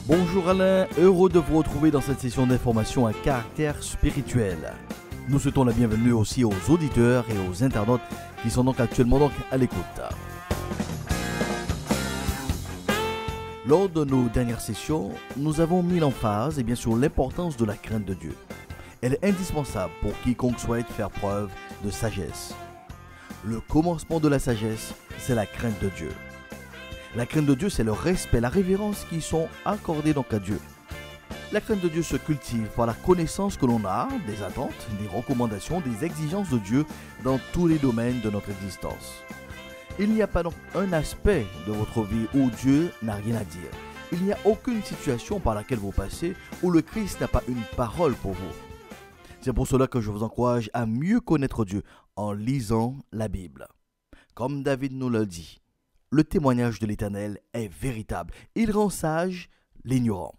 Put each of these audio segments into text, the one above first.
Bonjour Alain, heureux de vous retrouver dans cette session d'information à caractère spirituel. Nous souhaitons la bienvenue aussi aux auditeurs et aux internautes qui sont donc actuellement à l'écoute. Lors de nos dernières sessions, nous avons mis l'emphase sur l'importance de la crainte de Dieu. Elle est indispensable pour quiconque souhaite faire preuve de sagesse. Le commencement de la sagesse, c'est la crainte de Dieu. La crainte de Dieu, c'est le respect, la révérence qui sont accordés donc à Dieu. La crainte de Dieu se cultive par la connaissance que l'on a des attentes, des recommandations, des exigences de Dieu dans tous les domaines de notre existence. Il n'y a pas donc un aspect de votre vie où Dieu n'a rien à dire. Il n'y a aucune situation par laquelle vous passez où le Christ n'a pas une parole pour vous. C'est pour cela que je vous encourage à mieux connaître Dieu en lisant la Bible. Comme David nous l'a dit, le témoignage de l'Éternel est véritable. Il rend sage l'ignorant.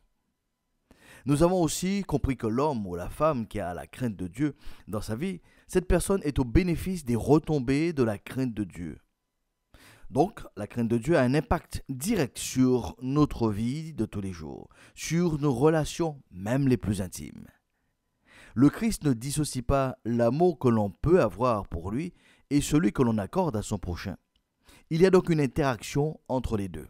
Nous avons aussi compris que l'homme ou la femme qui a la crainte de Dieu dans sa vie, cette personne est au bénéfice des retombées de la crainte de Dieu. Donc, la crainte de Dieu a un impact direct sur notre vie de tous les jours, sur nos relations, même les plus intimes. Le Christ ne dissocie pas l'amour que l'on peut avoir pour lui et celui que l'on accorde à son prochain. Il y a donc une interaction entre les deux.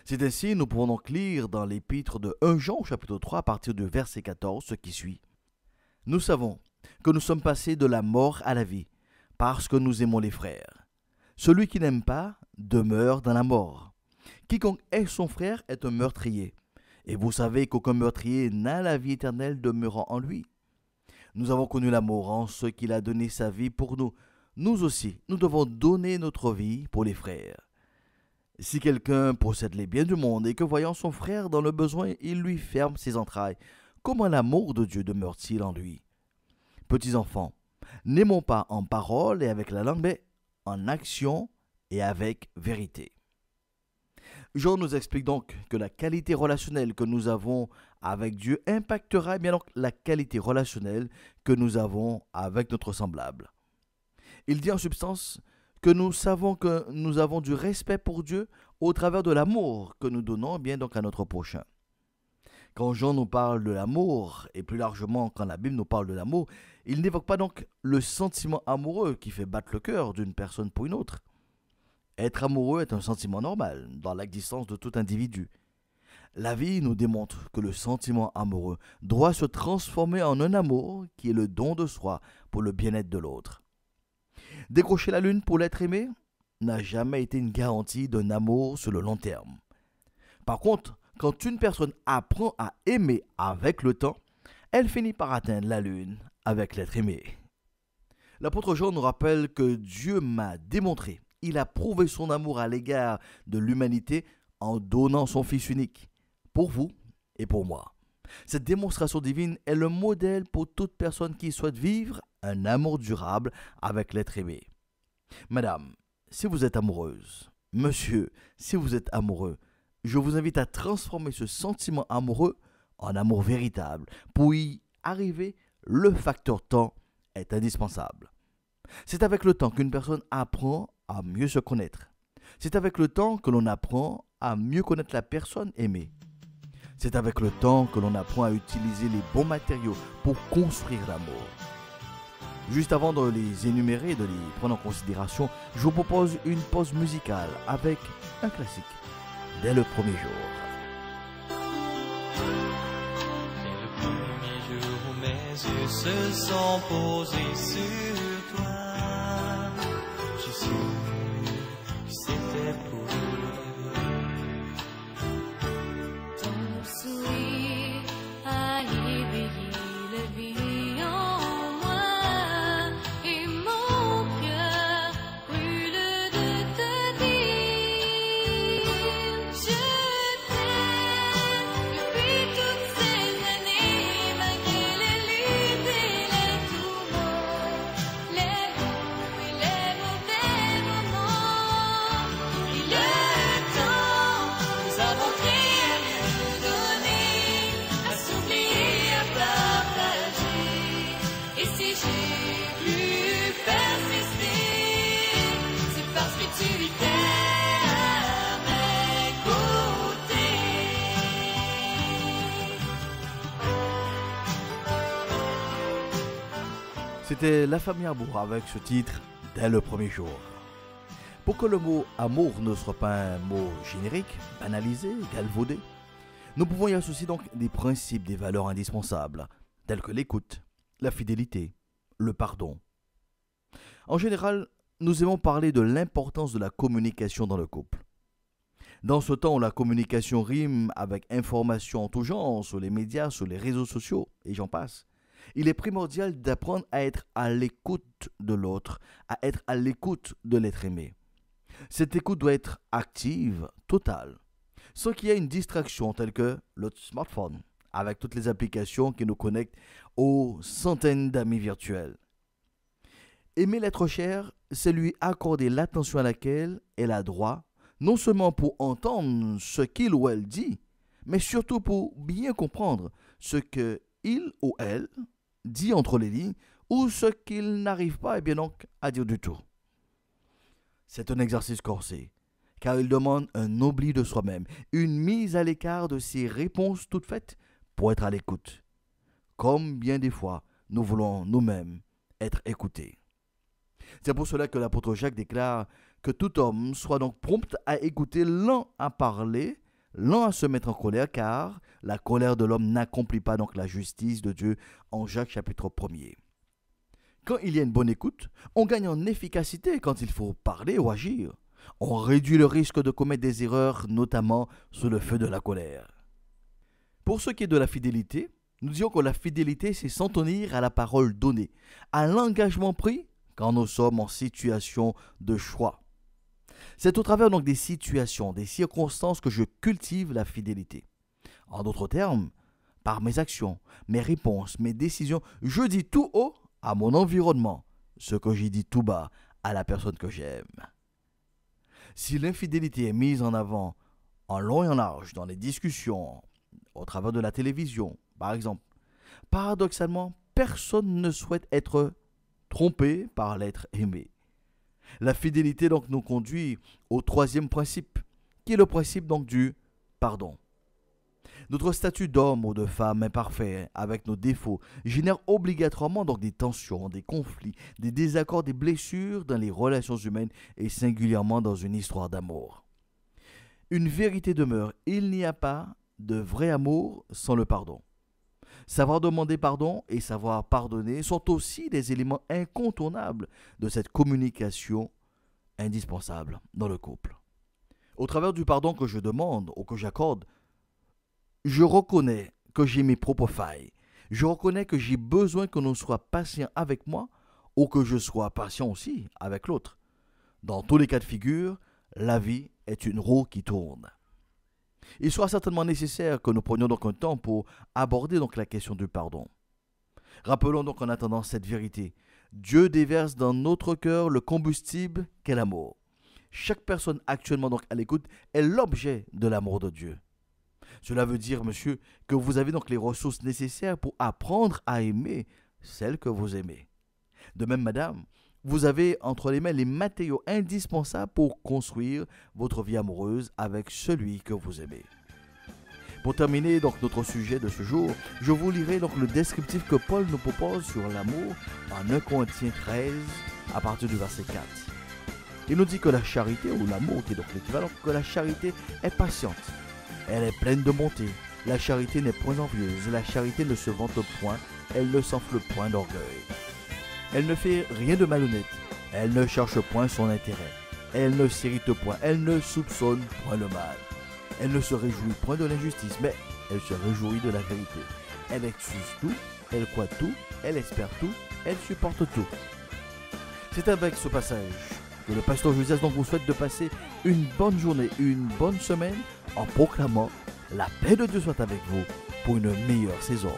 C'est ainsi, nous pouvons donc lire dans l'épître de 1 Jean, chapitre 3, à partir du verset 14, ce qui suit. « Nous savons que nous sommes passés de la mort à la vie, parce que nous aimons les frères. Celui qui n'aime pas demeure dans la mort. Quiconque est son frère est un meurtrier. Et vous savez qu'aucun meurtrier n'a la vie éternelle demeurant en lui. Nous avons connu l'amour en ce qu'il a donné sa vie pour nous. Nous aussi, nous devons donner notre vie pour les frères. Si quelqu'un possède les biens du monde et que voyant son frère dans le besoin, il lui ferme ses entrailles, comment l'amour de Dieu demeure-t-il en lui? Petits enfants, n'aimons pas en parole et avec la langue, mais en action et avec vérité. Jean nous explique donc que la qualité relationnelle que nous avons avec Dieu impactera bien donc la qualité relationnelle que nous avons avec notre semblable. Il dit en substance que nous savons que nous avons du respect pour Dieu au travers de l'amour que nous donnons bien donc à notre prochain. Quand Jean nous parle de l'amour, et plus largement quand la Bible nous parle de l'amour, il n'évoque pas donc le sentiment amoureux qui fait battre le cœur d'une personne pour une autre. Être amoureux est un sentiment normal dans l'existence de tout individu. La vie nous démontre que le sentiment amoureux doit se transformer en un amour qui est le don de soi pour le bien-être de l'autre. Décrocher la lune pour l'être aimé n'a jamais été une garantie d'un amour sur le long terme. Par contre, quand une personne apprend à aimer avec le temps, elle finit par atteindre la lune avec l'être aimé. L'apôtre Jean nous rappelle que Dieu m'a démontré, il a prouvé son amour à l'égard de l'humanité en donnant son Fils unique, pour vous et pour moi. Cette démonstration divine est le modèle pour toute personne qui souhaite vivre un amour durable avec l'être aimé. Madame, si vous êtes amoureuse, monsieur, si vous êtes amoureux, je vous invite à transformer ce sentiment amoureux en amour véritable. Pour y arriver, le facteur temps est indispensable. C'est avec le temps qu'une personne apprend à mieux se connaître. C'est avec le temps que l'on apprend à mieux connaître la personne aimée. C'est avec le temps que l'on apprend à utiliser les bons matériaux pour construire l'amour. Juste avant de les énumérer et de les prendre en considération, je vous propose une pause musicale avec un classique, Dès le premier jour. Dès le premier jour où mes yeux se sont posés sur toi, je suis que c'était pour ton sourire a éveillé la vie en moi et mon cœur brûle de te dire je t'aime depuis toutes ces années malgré les luttes et les tourments. C'était La Famille Amour avec ce titre Dès le premier jour. Pour que le mot amour ne soit pas un mot générique, banalisé, galvaudé, nous pouvons y associer donc des principes, des valeurs indispensables, tels que l'écoute, la fidélité, le pardon. En général, nous aimons parler de l'importance de la communication dans le couple. Dans ce temps où la communication rime avec information en tout genre, sur les médias, sur les réseaux sociaux, et j'en passe, il est primordial d'apprendre à être à l'écoute de l'autre, à être à l'écoute de l'être aimé. Cette écoute doit être active, totale, sans qu'il y ait une distraction telle que le smartphone, avec toutes les applications qui nous connectent aux centaines d'amis virtuels. Aimer l'être cher, c'est lui accorder l'attention à laquelle elle a droit, non seulement pour entendre ce qu'il ou elle dit, mais surtout pour bien comprendre ce que il ou elle dit entre les lignes ou ce qu'il n'arrive pas donc, à dire du tout. C'est un exercice corsé, car il demande un oubli de soi-même, une mise à l'écart de ses réponses toutes faites pour être à l'écoute. Comme bien des fois, nous voulons nous-mêmes être écoutés. C'est pour cela que l'apôtre Jacques déclare que tout homme soit donc prompt à écouter, lent à parler, lent à se mettre en colère, car la colère de l'homme n'accomplit pas donc la justice de Dieu en Jacques chapitre 1er. Quand il y a une bonne écoute, on gagne en efficacité quand il faut parler ou agir. On réduit le risque de commettre des erreurs, notamment sous le feu de la colère. Pour ce qui est de la fidélité, nous disons que la fidélité, c'est s'en tenir à la parole donnée, à l'engagement pris quand nous sommes en situation de choix. C'est au travers donc des situations, des circonstances que je cultive la fidélité. En d'autres termes, par mes actions, mes réponses, mes décisions, je dis tout haut à mon environnement ce que j'ai dit tout bas à la personne que j'aime. Si l'infidélité est mise en avant en long et en large dans les discussions, au travers de la télévision, par exemple, paradoxalement, personne ne souhaite être trompé par l'être aimé. La fidélité donc nous conduit au troisième principe, qui est le principe donc du pardon. Notre statut d'homme ou de femme imparfait, avec nos défauts, génère obligatoirement donc des tensions, des conflits, des désaccords, des blessures dans les relations humaines et singulièrement dans une histoire d'amour. Une vérité demeure, il n'y a pas de vrai amour sans le pardon. Savoir demander pardon et savoir pardonner sont aussi des éléments incontournables de cette communication indispensable dans le couple. Au travers du pardon que je demande ou que j'accorde, je reconnais que j'ai mes propres failles. Je reconnais que j'ai besoin que l'on soit patient avec moi ou que je sois patient aussi avec l'autre. Dans tous les cas de figure, la vie est une roue qui tourne. Il sera certainement nécessaire que nous prenions donc un temps pour aborder donc la question du pardon. Rappelons donc en attendant cette vérité. Dieu déverse dans notre cœur le combustible qu'est l'amour. Chaque personne actuellement donc à l'écoute est l'objet de l'amour de Dieu. Cela veut dire, monsieur, que vous avez donc les ressources nécessaires pour apprendre à aimer celle que vous aimez. De même, madame, vous avez entre les mains les matériaux indispensables pour construire votre vie amoureuse avec celui que vous aimez. Pour terminer donc notre sujet de ce jour, je vous lirai donc le descriptif que Paul nous propose sur l'amour en 1 Corinthiens 13 à partir du verset 4. Il nous dit que la charité, ou l'amour qui est donc l'équivalent, que la charité est patiente, elle est pleine de bonté, la charité n'est point envieuse, la charité ne se vante point, elle ne s'enfle point d'orgueil. Elle ne fait rien de malhonnête, elle ne cherche point son intérêt, elle ne s'irrite point, elle ne soupçonne point le mal. Elle ne se réjouit point de l'injustice, mais elle se réjouit de la vérité. Elle excuse tout, elle croit tout, elle espère tout, elle supporte tout. C'est avec ce passage que le pasteur Josias donc vous souhaite de passer une bonne journée, une bonne semaine en proclamant la paix de Dieu soit avec vous pour une meilleure saison.